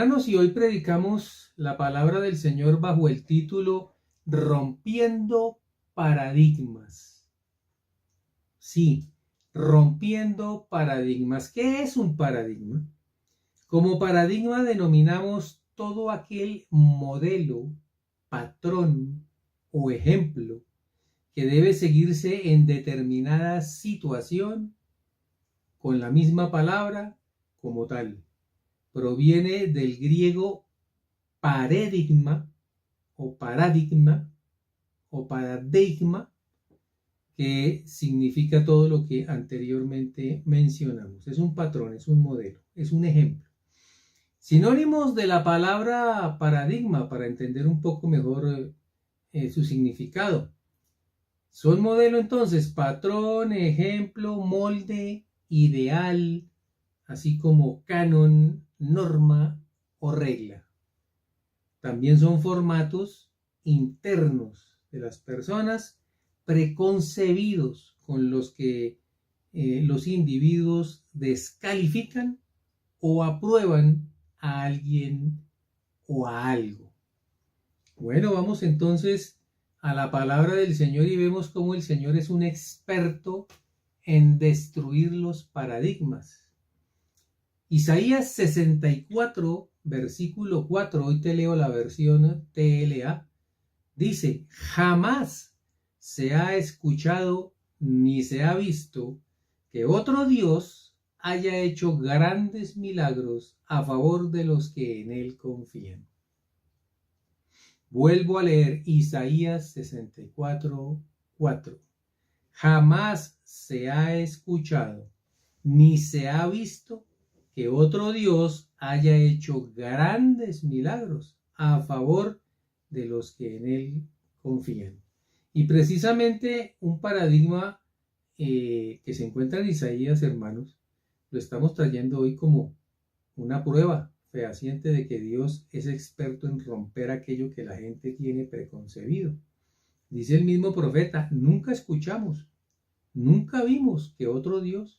Hermanos, y hoy predicamos la palabra del Señor bajo el título Rompiendo Paradigmas. Sí, rompiendo paradigmas. ¿Qué es un paradigma? Como paradigma denominamos todo aquel modelo, patrón o ejemplo que debe seguirse en determinada situación con la misma palabra como tal. Proviene del griego paradigma o paradigma, que significa todo lo que anteriormente mencionamos. Es un patrón, es un modelo, es un ejemplo. Sinónimos de la palabra paradigma para entender un poco mejor su significado. Son modelo entonces, patrón, ejemplo, molde, ideal, así como canon, norma o regla. También son formatos internos de las personas preconcebidos con los que los individuos descalifican o aprueban a alguien o a algo. Bueno, vamos entonces a la palabra del Señor y vemos cómo el Señor es un experto en destruir los paradigmas. Isaías 64, versículo 4, hoy te leo la versión TLA, dice: jamás se ha escuchado ni se ha visto que otro Dios haya hecho grandes milagros a favor de los que en él confían. Vuelvo a leer Isaías 64, 4. Jamás se ha escuchado ni se ha visto que otro Dios haya hecho grandes milagros a favor de los que en él confían. Y precisamente un paradigma que se encuentra en Isaías, hermanos, lo estamos trayendo hoy como una prueba fehaciente de que Dios es experto en romper aquello que la gente tiene preconcebido. Dice el mismo profeta: nunca escuchamos, nunca vimos que otro Dios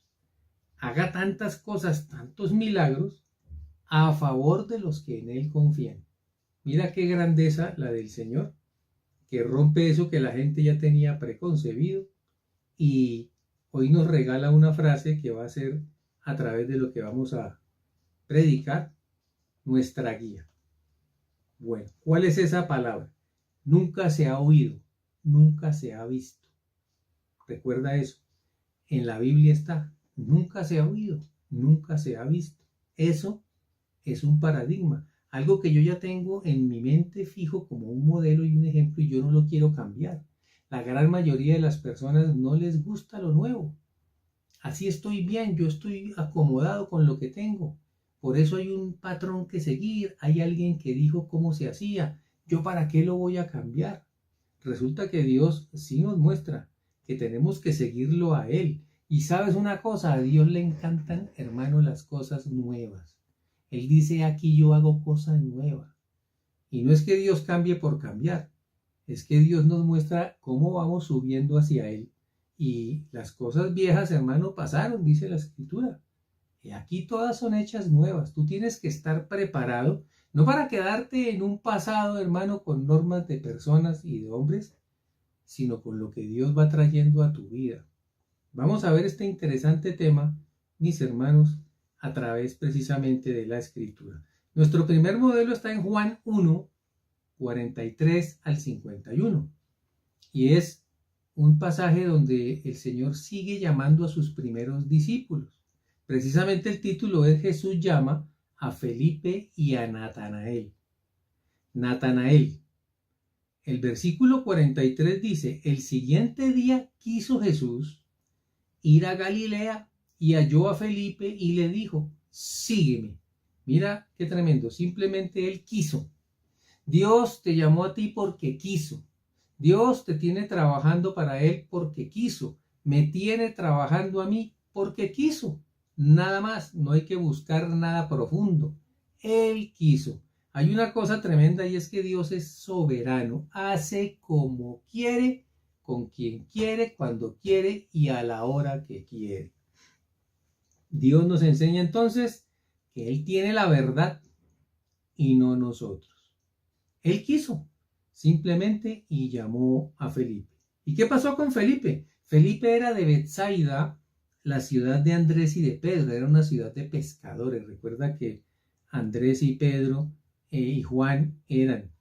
haga tantas cosas, tantos milagros a favor de los que en él confían. Mira qué grandeza la del Señor, que rompe eso que la gente ya tenía preconcebido y hoy nos regala una frase que va a ser, a través de lo que vamos a predicar, nuestra guía. Bueno, ¿cuál es esa palabra? Nunca se ha oído, nunca se ha visto. Recuerda eso. En la Biblia está: nunca se ha oído, nunca se ha visto. Eso es un paradigma, algo que yo ya tengo en mi mente fijo como un modelo y un ejemplo, y yo no lo quiero cambiar. La gran mayoría de las personas no les gusta lo nuevo. Así estoy bien, yo estoy acomodado con lo que tengo. Por eso hay un patrón que seguir, hay alguien que dijo cómo se hacía. ¿Yo para qué lo voy a cambiar? Resulta que Dios sí nos muestra que tenemos que seguirlo a Él. Y sabes una cosa, a Dios le encantan, hermano, las cosas nuevas. Él dice: aquí yo hago cosas nuevas. Y no es que Dios cambie por cambiar, es que Dios nos muestra cómo vamos subiendo hacia Él. Y las cosas viejas, hermano, pasaron, dice la Escritura. Y aquí todas son hechas nuevas. Tú tienes que estar preparado, no para quedarte en un pasado, hermano, con normas de personas y de hombres, sino con lo que Dios va trayendo a tu vida. Vamos a ver este interesante tema, mis hermanos, a través precisamente de la Escritura. Nuestro primer modelo está en Juan 1, 43 al 51. Y es un pasaje donde el Señor sigue llamando a sus primeros discípulos. Precisamente el título es: Jesús llama a Felipe y a Natanael. Natanael. El versículo 43 dice: el siguiente día quiso Jesús ir a Galilea y halló a Felipe y le dijo: sígueme. Mira qué tremendo, simplemente él quiso. Dios te llamó a ti porque quiso. Dios te tiene trabajando para él porque quiso. Me tiene trabajando a mí porque quiso. Nada más, no hay que buscar nada profundo. Él quiso. Hay una cosa tremenda, y es que Dios es soberano. Hace como quiere, con quien quiere, cuando quiere y a la hora que quiere. Dios nos enseña entonces que Él tiene la verdad, y no nosotros. Él quiso, simplemente, y llamó a Felipe. ¿Y qué pasó con Felipe? Felipe era de Betsaida, la ciudad de Andrés y de Pedro, era una ciudad de pescadores. Recuerda que Andrés y Pedro y Juan eran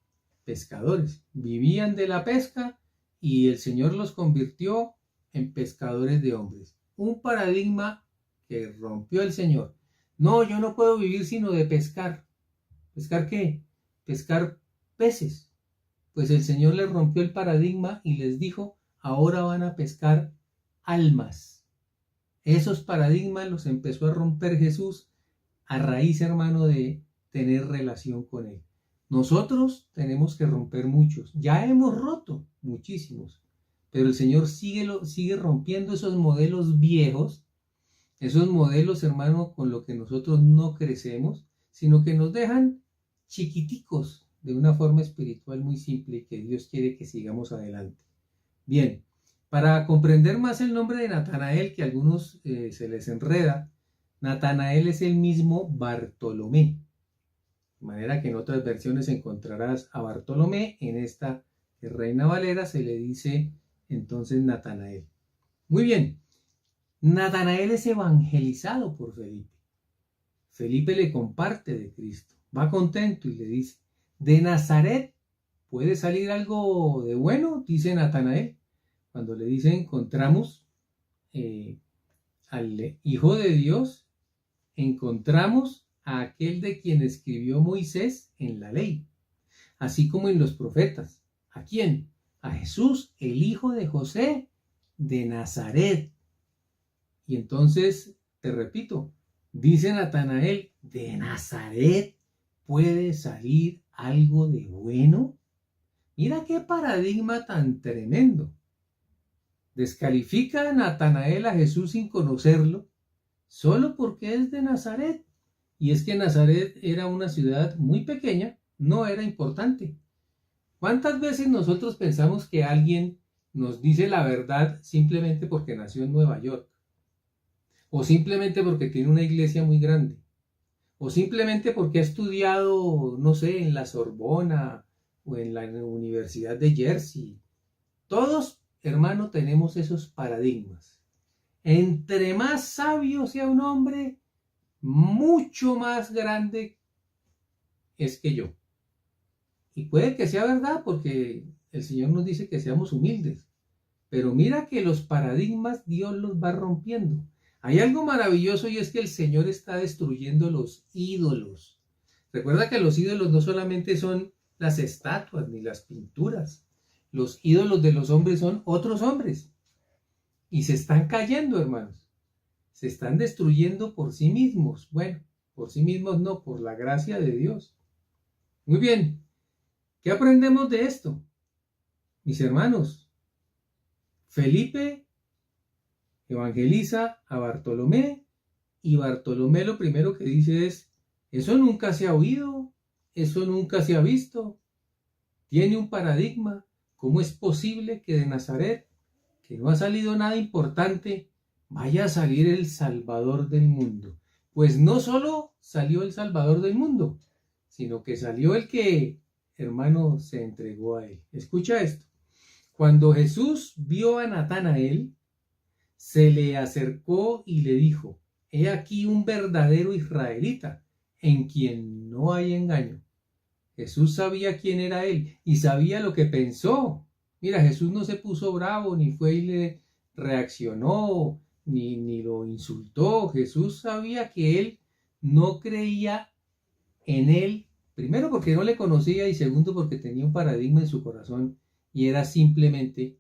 pescadores, vivían de la pesca y el Señor los convirtió en pescadores de hombres. Un paradigma que rompió el Señor. No, yo no puedo vivir sino de pescar. ¿Pescar qué? Pescar peces. Pues el Señor les rompió el paradigma y les dijo, ahora van a pescar almas. Esos paradigmas los empezó a romper Jesús a raíz, hermano, de tener relación con Él. Nosotros tenemos que romper muchos. Ya hemos roto muchísimos. Pero el Señor sigue rompiendo esos modelos viejos, esos modelos, hermano, con lo que nosotros no crecemos, sino que nos dejan chiquiticos de una forma espiritual muy simple y que Dios quiere que sigamos adelante. Bien, para comprender más el nombre de Natanael, que a algunos se les enreda, Natanael es el mismo Bartolomé. De manera que en otras versiones encontrarás a Bartolomé, en esta Reina Valera se le dice entonces Natanael. Muy bien, Natanael es evangelizado por Felipe. Felipe le comparte de Cristo, va contento y le dice, ¿de Nazaret puede salir algo de bueno? Dice Natanael. Cuando le dice encontramos al Hijo de Dios, encontramos a aquel de quien escribió Moisés en la ley, así como en los profetas. ¿A quién? A Jesús, el hijo de José de Nazaret. Y entonces, te repito, dice Natanael, ¿de Nazaret puede salir algo de bueno? Mira qué paradigma tan tremendo. Descalifica a Natanael a Jesús sin conocerlo, solo porque es de Nazaret. Y es que Nazaret era una ciudad muy pequeña, no era importante. ¿Cuántas veces nosotros pensamos que alguien nos dice la verdad simplemente porque nació en Nueva York? O simplemente porque tiene una iglesia muy grande. O simplemente porque ha estudiado, no sé, en la Sorbona o en la Universidad de Jersey. Todos, hermano, tenemos esos paradigmas. Entre más sabio sea un hombre, mucho más grande es que yo. Y puede que sea verdad porque el Señor nos dice que seamos humildes. Pero mira que los paradigmas Dios los va rompiendo. Hay algo maravilloso y es que el Señor está destruyendo los ídolos. Recuerda que los ídolos no solamente son las estatuas ni las pinturas. Los ídolos de los hombres son otros hombres. Y se están cayendo, hermanos. Se están destruyendo por sí mismos. Bueno, por sí mismos no, por la gracia de Dios. Muy bien. ¿Qué aprendemos de esto? Mis hermanos, Felipe evangeliza a Bartolomé y Bartolomé lo primero que dice es, eso nunca se ha oído, eso nunca se ha visto, tiene un paradigma, ¿cómo es posible que de Nazaret, que no ha salido nada importante, vaya a salir el Salvador del mundo? Pues no solo salió el Salvador del mundo, sino que salió el que, hermano, se entregó a él. Escucha esto. Cuando Jesús vio a Natanael, se le acercó y le dijo, he aquí un verdadero israelita, en quien no hay engaño. Jesús sabía quién era él y sabía lo que pensó. Mira, Jesús no se puso bravo, ni fue y le reaccionó, ni lo insultó. Jesús sabía que él no creía en él, primero porque no le conocía y segundo porque tenía un paradigma en su corazón y era simplemente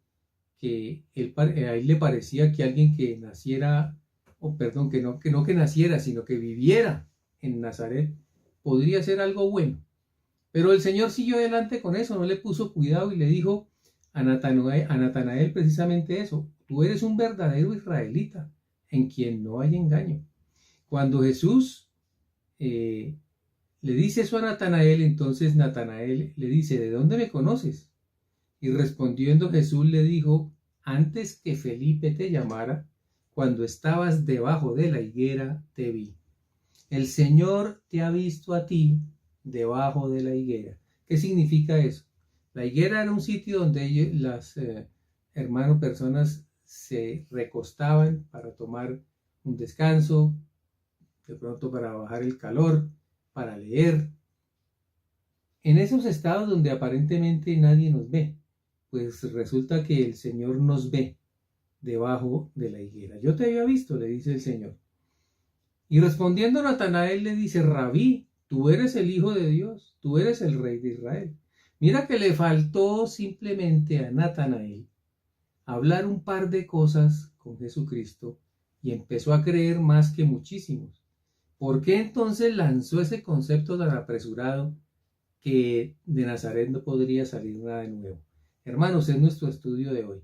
que a él le parecía que alguien que naciera, o perdón, que no que naciera, sino que viviera en Nazaret, podría ser algo bueno. Pero el Señor siguió adelante con eso, no le puso cuidado y le dijo a Natanael precisamente eso, tú eres un verdadero israelita, en quien no hay engaño. Cuando Jesús le dice eso a Natanael, entonces Natanael le dice, ¿de dónde me conoces? Y respondiendo Jesús le dijo, antes que Felipe te llamara, cuando estabas debajo de la higuera, te vi. El Señor te ha visto a ti debajo de la higuera. ¿Qué significa eso? La higuera era un sitio donde las personas se recostaban para tomar un descanso, de pronto para bajar el calor, para leer. En esos estados donde aparentemente nadie nos ve, pues resulta que el Señor nos ve debajo de la higuera. Yo te había visto, le dice el Señor. Y respondiendo Natanael le dice, Rabí, tú eres el Hijo de Dios, tú eres el Rey de Israel. Mira que le faltó simplemente a Natanael hablar un par de cosas con Jesucristo y empezó a creer más que muchísimos. ¿Por qué entonces lanzó ese concepto tan apresurado que de Nazaret no podría salir nada de nuevo? Hermanos, es nuestro estudio de hoy.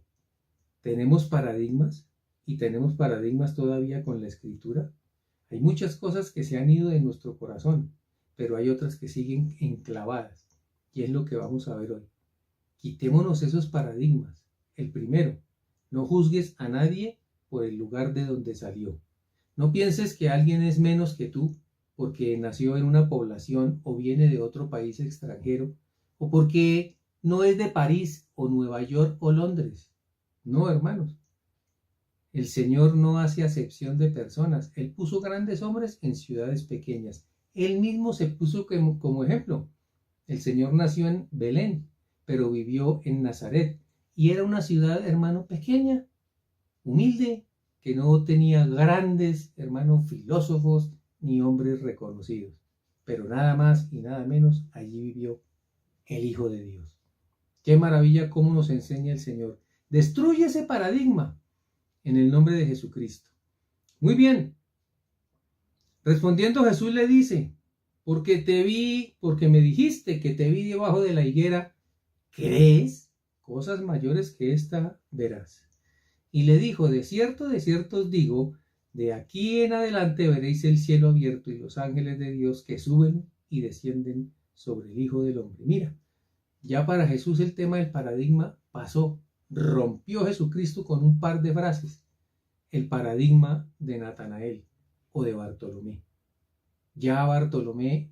¿Tenemos paradigmas? ¿Y tenemos paradigmas todavía con la Escritura? Hay muchas cosas que se han ido de nuestro corazón, pero hay otras que siguen enclavadas. Y es lo que vamos a ver hoy. Quitémonos esos paradigmas. El primero, no juzgues a nadie por el lugar de donde salió. No pienses que alguien es menos que tú porque nació en una población o viene de otro país extranjero o porque no es de París o Nueva York o Londres. No, hermanos. El Señor no hace acepción de personas. Él puso grandes hombres en ciudades pequeñas. Él mismo se puso como ejemplo. El Señor nació en Belén, pero vivió en Nazaret. Y era una ciudad, hermano, pequeña, humilde, que no tenía grandes, hermanos, filósofos ni hombres reconocidos. Pero nada más y nada menos, allí vivió el Hijo de Dios. Qué maravilla cómo nos enseña el Señor. Destruye ese paradigma en el nombre de Jesucristo. Muy bien. Respondiendo Jesús le dice, porque me dijiste que te vi debajo de la higuera, ¿crees? Cosas mayores que esta verás. Y le dijo, de cierto os digo, de aquí en adelante veréis el cielo abierto y los ángeles de Dios que suben y descienden sobre el Hijo del Hombre. Mira, ya para Jesús el tema del paradigma pasó. Rompió Jesucristo con un par de frases el paradigma de Natanael o de Bartolomé. Ya Bartolomé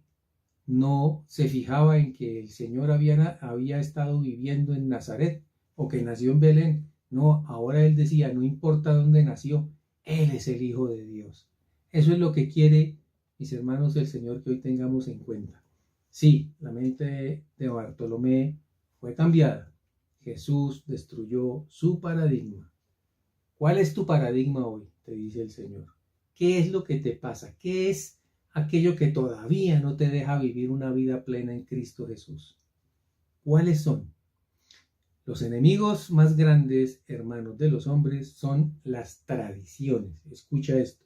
no se fijaba en que el Señor había estado viviendo en Nazaret o que nació en Belén. No, ahora él decía, no importa dónde nació, Él es el Hijo de Dios. Eso es lo que quiere, mis hermanos, el Señor, que hoy tengamos en cuenta. Sí, la mente de Bartolomé fue cambiada. Jesús destruyó su paradigma. ¿Cuál es tu paradigma hoy? Te dice el Señor. ¿Qué es lo que te pasa? ¿Qué es aquello que todavía no te deja vivir una vida plena en Cristo Jesús? ¿Cuáles son? Los enemigos más grandes, hermanos de los hombres, son las tradiciones. Escucha esto.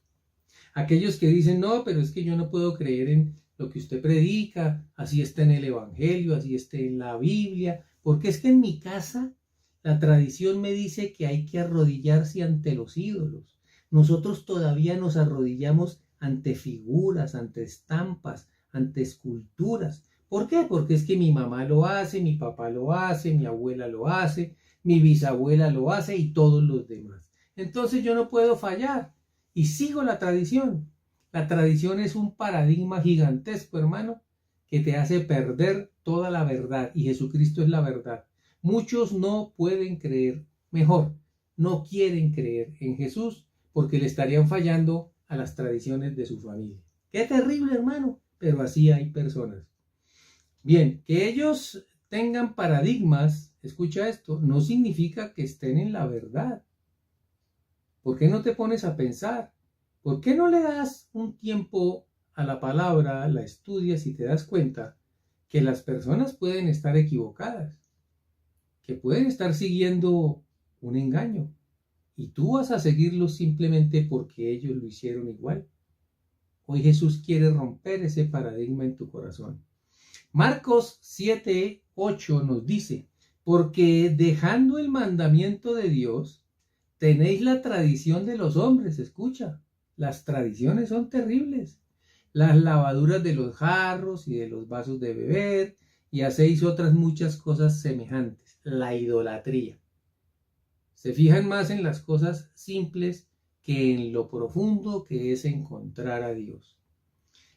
Aquellos que dicen, no, pero es que yo no puedo creer en lo que usted predica, así está en el Evangelio, así está en la Biblia, porque es que en mi casa la tradición me dice que hay que arrodillarse ante los ídolos. Nosotros todavía nos arrodillamos ante figuras, ante estampas, ante esculturas. ¿Por qué? Porque es que mi mamá lo hace, mi papá lo hace, mi abuela lo hace, mi bisabuela lo hace y todos los demás. Entonces yo no puedo fallar y sigo la tradición. La tradición es un paradigma gigantesco, hermano, que te hace perder toda la verdad y Jesucristo es la verdad. Muchos no pueden creer, mejor, no quieren creer en Jesús porque le estarían fallando a las tradiciones de su familia. Qué terrible, hermano, pero así hay personas. Bien, que ellos tengan paradigmas, escucha esto, no significa que estén en la verdad. ¿Por qué no te pones a pensar? ¿Por qué no le das un tiempo a la palabra, la estudias y te das cuenta que las personas pueden estar equivocadas, que pueden estar siguiendo un engaño y tú vas a seguirlos simplemente porque ellos lo hicieron igual? Hoy Jesús quiere romper ese paradigma en tu corazón. Marcos 7:8 nos dice, porque dejando el mandamiento de Dios, tenéis la tradición de los hombres. Escucha, las tradiciones son terribles. Las lavaduras de los jarros y de los vasos de beber, y hacéis otras muchas cosas semejantes. La idolatría. Se fijan más en las cosas simples que en lo profundo que es encontrar a Dios.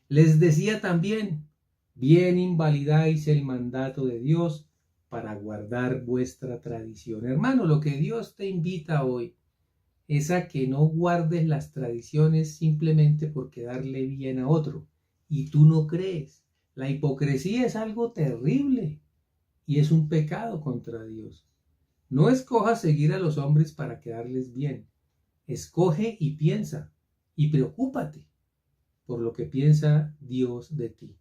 Les decía también, Bien invalidáis el mandato de Dios para guardar vuestra tradición. Hermano, lo que Dios te invita hoy es a que no guardes las tradiciones simplemente por quedarle bien a otro. Y tú no crees. La hipocresía es algo terrible y es un pecado contra Dios. No escojas seguir a los hombres para quedarles bien. Escoge y piensa y preocúpate por lo que piensa Dios de ti,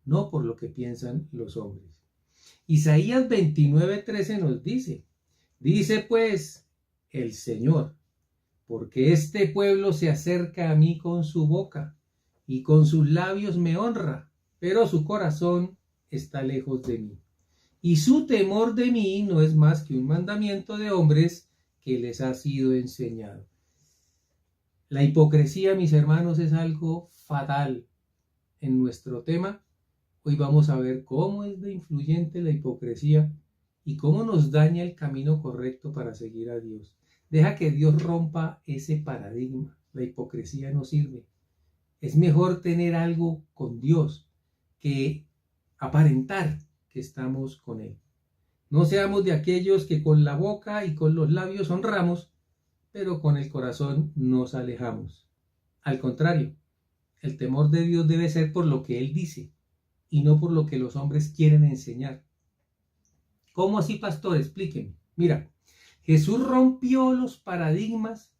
no por lo que piensan los hombres. Isaías 29:13 nos dice pues el Señor, porque este pueblo se acerca a mí con su boca y con sus labios me honra, pero su corazón está lejos de mí. Y su temor de mí no es más que un mandamiento de hombres que les ha sido enseñado. La hipocresía, mis hermanos, es algo fatal. En nuestro tema, hoy vamos a ver cómo es de influyente la hipocresía y cómo nos daña el camino correcto para seguir a Dios. Deja que Dios rompa ese paradigma. La hipocresía no sirve. Es mejor tener algo con Dios que aparentar que estamos con Él. No seamos de aquellos que con la boca y con los labios honramos, pero con el corazón nos alejamos. Al contrario, el temor de Dios debe ser por lo que Él dice y no por lo que los hombres quieren enseñar. ¿Cómo así, pastor? Explíqueme. Mira, Jesús rompió los paradigmas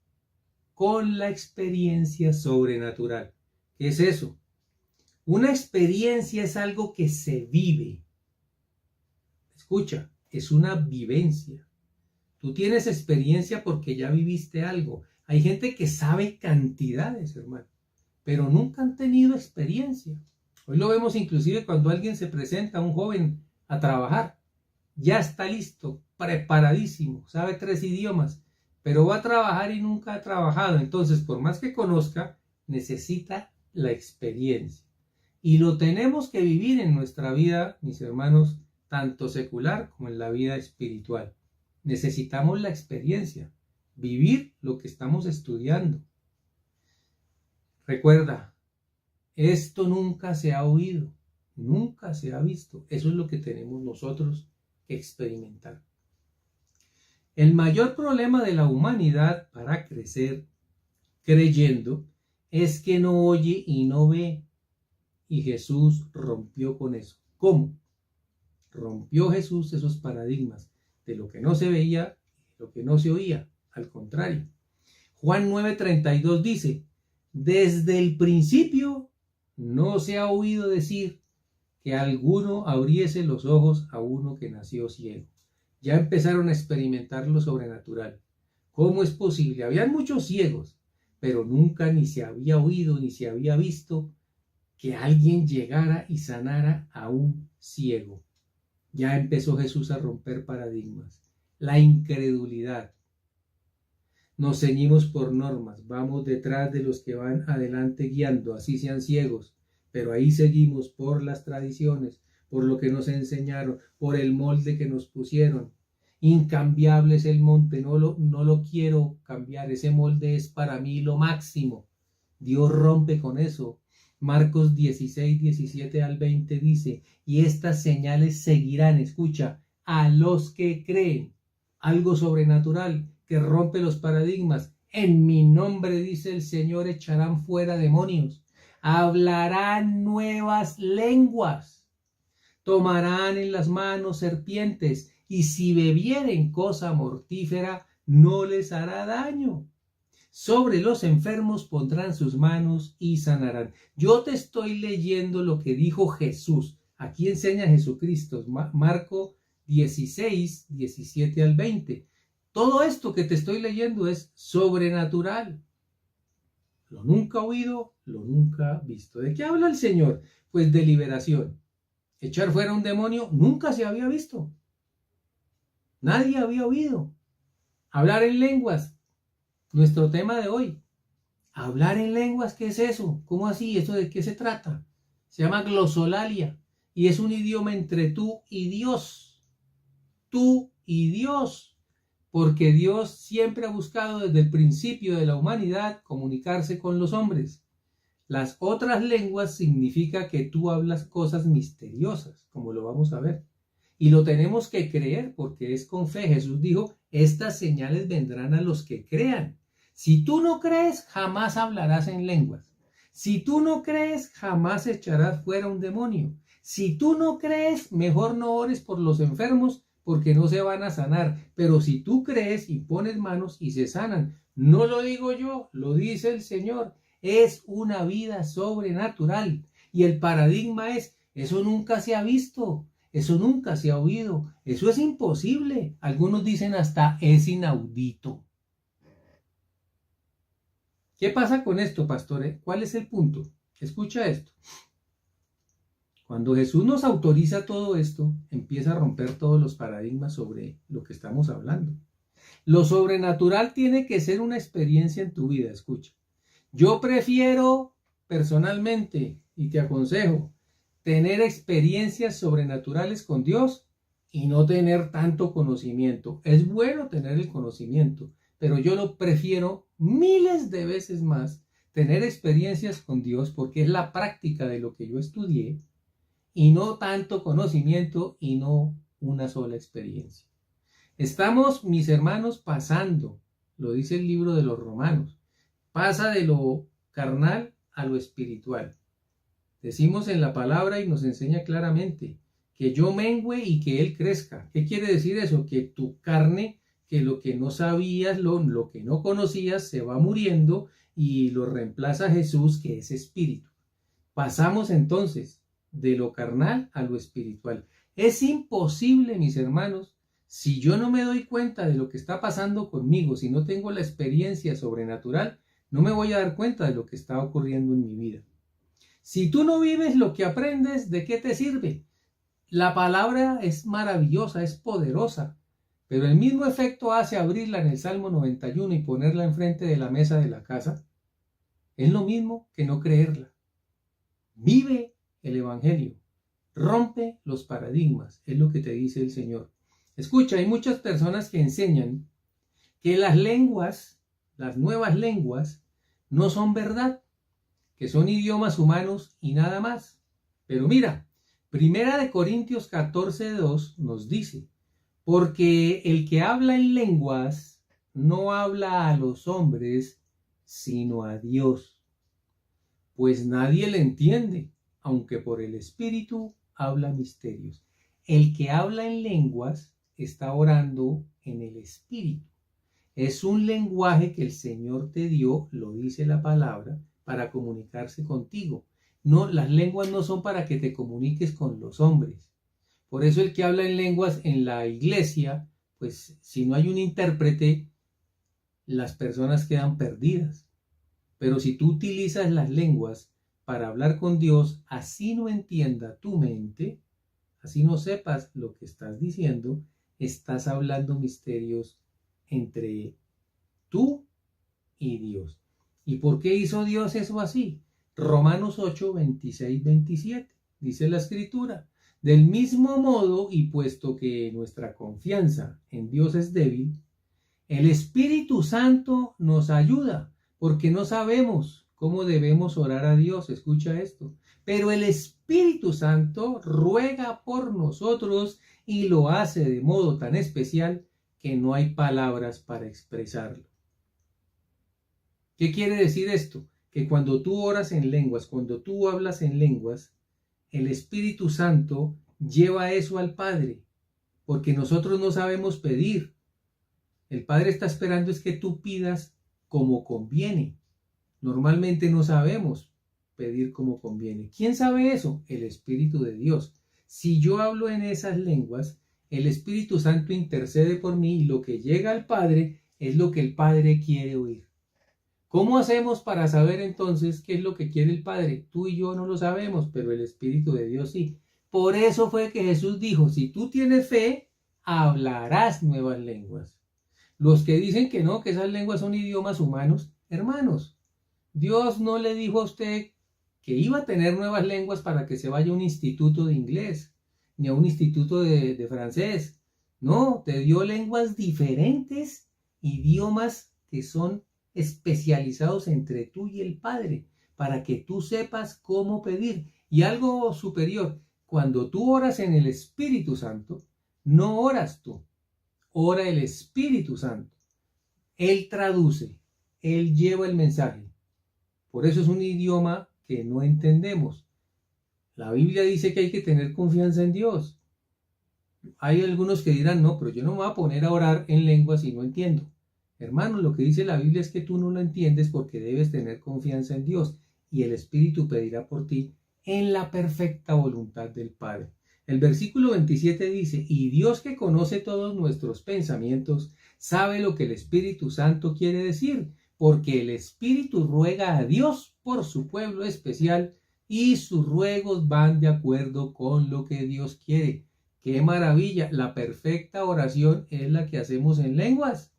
con la experiencia sobrenatural. ¿Qué es eso? Una experiencia es algo que se vive. Escucha, es una vivencia. Tú tienes experiencia porque ya viviste algo. Hay gente que sabe cantidades, hermano, pero nunca han tenido experiencia. Hoy lo vemos inclusive cuando alguien se presenta, un joven, a trabajar. Ya está listo, preparadísimo, sabe 3 idiomas, pero va a trabajar y nunca ha trabajado. Entonces, por más que conozca, necesita la experiencia. Y lo tenemos que vivir en nuestra vida, mis hermanos, tanto secular como en la vida espiritual. Necesitamos la experiencia, vivir lo que estamos estudiando. Recuerda, esto nunca se ha oído, nunca se ha visto. Eso es lo que tenemos nosotros que experimentar. El mayor problema de la humanidad para crecer creyendo es que no oye y no ve. Y Jesús rompió con eso. ¿Cómo? Rompió Jesús esos paradigmas de lo que no se veía y lo que no se oía. Al contrario. Juan 9:32 dice, desde el principio no se ha oído decir que alguno abriese los ojos a uno que nació ciego. Ya empezaron a experimentar lo sobrenatural. ¿Cómo es posible? Habían muchos ciegos, pero nunca ni se había oído ni se había visto que alguien llegara y sanara a un ciego. Ya empezó Jesús a romper paradigmas. La incredulidad. Nos ceñimos por normas, vamos detrás de los que van adelante guiando, así sean ciegos, pero ahí seguimos por las tradiciones, por lo que nos enseñaron, por el molde que nos pusieron. Incambiable es el monte, no lo quiero cambiar, ese molde es para mí lo máximo. Dios rompe con eso. Marcos 16:17-20 dice, y estas señales seguirán, escucha, a los que creen. Algo sobrenatural que rompe los paradigmas. En mi nombre, dice el Señor, echarán fuera demonios, hablarán nuevas lenguas, tomarán en las manos serpientes, y si bebieren cosa mortífera, no les hará daño. Sobre los enfermos pondrán sus manos y sanarán. Yo te estoy leyendo lo que dijo Jesús. Aquí enseña Jesucristo, Marcos 16:17-20. Todo esto que te estoy leyendo es sobrenatural. Lo nunca oído, lo nunca visto. ¿De qué habla el Señor? Pues de liberación. Echar fuera un demonio nunca se había visto. Nadie había oído. Hablar en lenguas. Nuestro tema de hoy. Hablar en lenguas, ¿qué es eso? ¿Cómo así? ¿Eso de qué se trata? Se llama glosolalia y es un idioma entre tú y Dios. Tú y Dios. Porque Dios siempre ha buscado desde el principio de la humanidad comunicarse con los hombres. Las otras lenguas significa que tú hablas cosas misteriosas, como lo vamos a ver. Y lo tenemos que creer porque es con fe. Jesús dijo, estas señales vendrán a los que crean. Si tú no crees, jamás hablarás en lenguas. Si tú no crees, jamás echarás fuera un demonio. Si tú no crees, mejor no ores por los enfermos porque no se van a sanar. Pero si tú crees y pones manos y se sanan, no lo digo yo, lo dice el Señor. Es una vida sobrenatural. Y el paradigma es, eso nunca se ha visto, eso nunca se ha oído, eso es imposible. Algunos dicen hasta es inaudito. ¿Qué pasa con esto, pastores? ¿Cuál es el punto? Escucha esto. Cuando Jesús nos autoriza todo esto, empieza a romper todos los paradigmas sobre lo que estamos hablando. Lo sobrenatural tiene que ser una experiencia en tu vida, escucha. Yo prefiero personalmente, y te aconsejo, tener experiencias sobrenaturales con Dios y no tener tanto conocimiento. Es bueno tener el conocimiento, pero yo lo prefiero miles de veces más tener experiencias con Dios porque es la práctica de lo que yo estudié y no tanto conocimiento y no una sola experiencia. Estamos, mis hermanos, pasando, lo dice el libro de los Romanos, pasa de lo carnal a lo espiritual. Decimos en la palabra y nos enseña claramente que yo mengüe y que Él crezca. ¿Qué quiere decir eso? Que tu carne, que lo que no sabías, lo que no conocías, se va muriendo y lo reemplaza Jesús, que es espíritu. Pasamos entonces de lo carnal a lo espiritual. Es imposible, mis hermanos, si yo no me doy cuenta de lo que está pasando conmigo, si no tengo la experiencia sobrenatural, no me voy a dar cuenta de lo que está ocurriendo en mi vida. Si tú no vives lo que aprendes, ¿de qué te sirve? La palabra es maravillosa, es poderosa, pero el mismo efecto hace abrirla en el Salmo 91 y ponerla enfrente de la mesa de la casa. Es lo mismo que no creerla. Vive el Evangelio, rompe los paradigmas, es lo que te dice el Señor. Escucha, hay muchas personas que enseñan que las lenguas, las nuevas lenguas, no son verdad, que son idiomas humanos y nada más. Pero mira, 1 Corintios 14:2 nos dice, porque el que habla en lenguas no habla a los hombres, sino a Dios, pues nadie le entiende, aunque por el Espíritu habla misterios. El que habla en lenguas está orando en el Espíritu. Es un lenguaje que el Señor te dio, lo dice la palabra, para comunicarse contigo. No, las lenguas no son para que te comuniques con los hombres. Por eso el que habla en lenguas en la iglesia, pues si no hay un intérprete, las personas quedan perdidas. Pero si tú utilizas las lenguas para hablar con Dios, así no entienda tu mente, así no sepas lo que estás diciendo, estás hablando misterios entre tú y Dios. ¿Y por qué hizo Dios eso así? Romanos 8, 26, 27. Dice la Escritura, del mismo modo, y puesto que nuestra confianza en Dios es débil, el Espíritu Santo nos ayuda, porque no sabemos cómo debemos orar a Dios. Escucha esto. Pero el Espíritu Santo ruega por nosotros y lo hace de modo tan especial que no hay palabras para expresarlo. ¿Qué quiere decir esto? Que cuando tú oras en lenguas, cuando tú hablas en lenguas, el Espíritu Santo lleva eso al Padre, porque nosotros no sabemos pedir. El Padre está esperando es que tú pidas como conviene. Normalmente no sabemos pedir como conviene. ¿Quién sabe eso? El Espíritu de Dios. Si yo hablo en esas lenguas, el Espíritu Santo intercede por mí y lo que llega al Padre es lo que el Padre quiere oír. ¿Cómo hacemos para saber entonces qué es lo que quiere el Padre? Tú y yo no lo sabemos, pero el Espíritu de Dios sí. Por eso fue que Jesús dijo, si tú tienes fe, hablarás nuevas lenguas. Los que dicen que no, que esas lenguas son idiomas humanos, hermanos, Dios no le dijo a usted que iba a tener nuevas lenguas para que se vaya a un instituto de inglés, ni a un instituto de francés. No, te dio lenguas diferentes, idiomas que son especializados entre tú y el Padre, para que tú sepas cómo pedir. Y algo superior, cuando tú oras en el Espíritu Santo, no oras tú, ora el Espíritu Santo. Él traduce, Él lleva el mensaje. Por eso es un idioma que no entendemos. La Biblia dice que hay que tener confianza en Dios. Hay algunos que dirán, no, pero yo no me voy a poner a orar en lengua si no entiendo. Hermano, lo que dice la Biblia es que tú no lo entiendes porque debes tener confianza en Dios y el Espíritu pedirá por ti en la perfecta voluntad del Padre. El versículo 27 dice, y Dios que conoce todos nuestros pensamientos, sabe lo que el Espíritu Santo quiere decir, porque el Espíritu ruega a Dios por su pueblo especial y sus ruegos van de acuerdo con lo que Dios quiere. ¡Qué maravilla! La perfecta oración es la que hacemos en lenguas.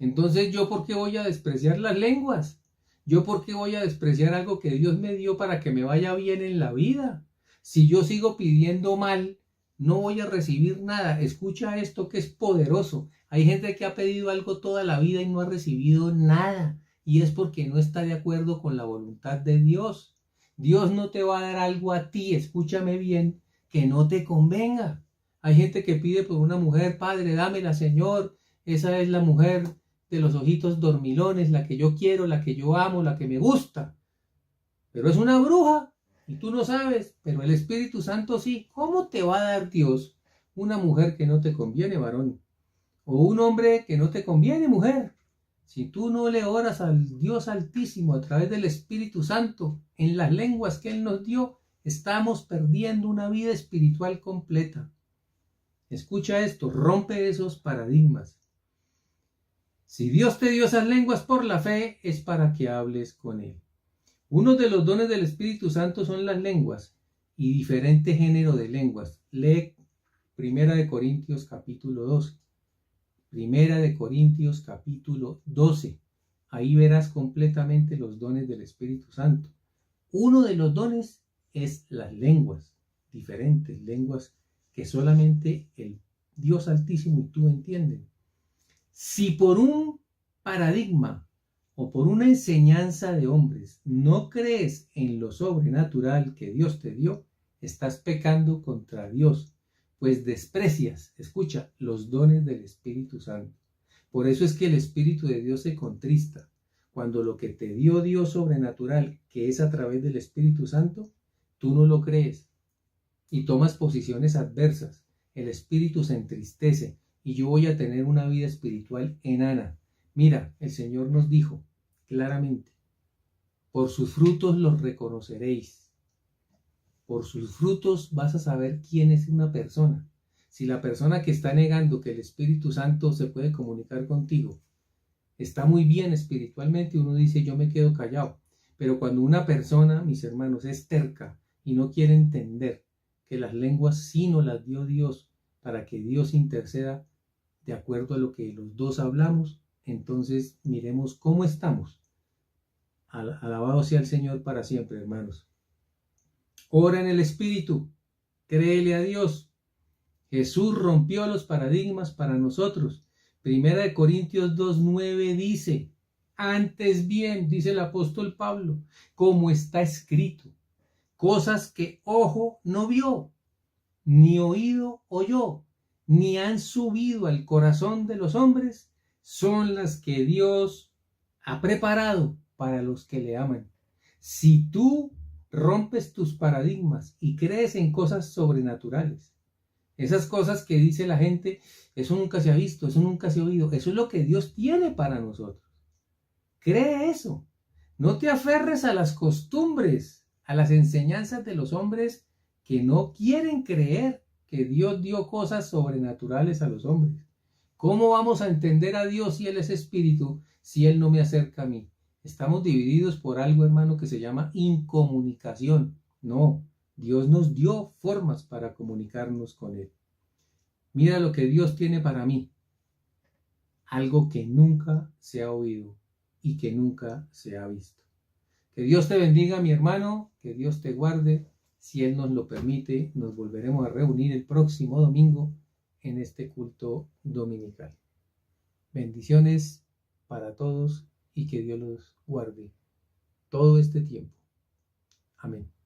Entonces, ¿yo por qué voy a despreciar las lenguas? ¿Yo por qué voy a despreciar algo que Dios me dio para que me vaya bien en la vida? Si yo sigo pidiendo mal, no voy a recibir nada. Escucha esto que es poderoso. Hay gente que ha pedido algo toda la vida y no ha recibido nada. Y es porque no está de acuerdo con la voluntad de Dios. Dios no te va a dar algo a ti, escúchame bien, que no te convenga. Hay gente que pide por una mujer, Padre, dámela, Señor. Esa es la mujer de los ojitos dormilones, la que yo quiero, la que yo amo, la que me gusta. Pero es una bruja y tú no sabes, pero el Espíritu Santo sí. ¿Cómo te va a dar Dios una mujer que no te conviene, varón? O un hombre que no te conviene, mujer. Si tú no le oras al Dios Altísimo a través del Espíritu Santo en las lenguas que Él nos dio, estamos perdiendo una vida espiritual completa. Escucha esto, rompe esos paradigmas. Si Dios te dio esas lenguas por la fe, es para que hables con Él. Uno de los dones del Espíritu Santo son las lenguas y diferente género de lenguas. Lee 1 Corintios capítulo 12. 1 Corintios capítulo 12. Ahí verás completamente los dones del Espíritu Santo. Uno de los dones es las lenguas, diferentes lenguas que solamente el Dios Altísimo y tú entienden. Si por un paradigma o por una enseñanza de hombres no crees en lo sobrenatural que Dios te dio, estás pecando contra Dios, pues desprecias, escucha, los dones del Espíritu Santo. Por eso es que el Espíritu de Dios se contrista cuando lo que te dio Dios sobrenatural, que es a través del Espíritu Santo, tú no lo crees y tomas posiciones adversas. El Espíritu se entristece y yo voy a tener una vida espiritual enana. Mira, el Señor nos dijo claramente, por sus frutos los reconoceréis. Por sus frutos vas a saber quién es una persona. Si la persona que está negando que el Espíritu Santo se puede comunicar contigo está muy bien espiritualmente, uno dice yo me quedo callado. Pero cuando una persona, mis hermanos, es terca y no quiere entender que las lenguas sí nos las dio Dios para que Dios interceda de acuerdo a lo que los dos hablamos, entonces miremos cómo estamos. Alabado sea el Señor para siempre, hermanos. Ora en el Espíritu, créele a Dios. Jesús rompió los paradigmas para nosotros. 1 Corintios 2:9 dice, antes bien, dice el apóstol Pablo, como está escrito, cosas que ojo no vio, ni oído oyó, ni han subido al corazón de los hombres, son las que Dios ha preparado para los que le aman. Si tú rompes tus paradigmas y crees en cosas sobrenaturales, esas cosas que dice la gente, eso nunca se ha visto, eso nunca se ha oído, eso es lo que Dios tiene para nosotros. Cree eso. No te aferres a las costumbres, a las enseñanzas de los hombres que no quieren creer que Dios dio cosas sobrenaturales a los hombres. ¿Cómo vamos a entender a Dios si Él es espíritu, si Él no me acerca a mí? Estamos divididos por algo, hermano, que se llama incomunicación. No, Dios nos dio formas para comunicarnos con Él. Mira lo que Dios tiene para mí. Algo que nunca se ha oído y que nunca se ha visto. Que Dios te bendiga, mi hermano, que Dios te guarde. Si Él nos lo permite, nos volveremos a reunir el próximo domingo en este culto dominical. Bendiciones para todos y que Dios los guarde todo este tiempo. Amén.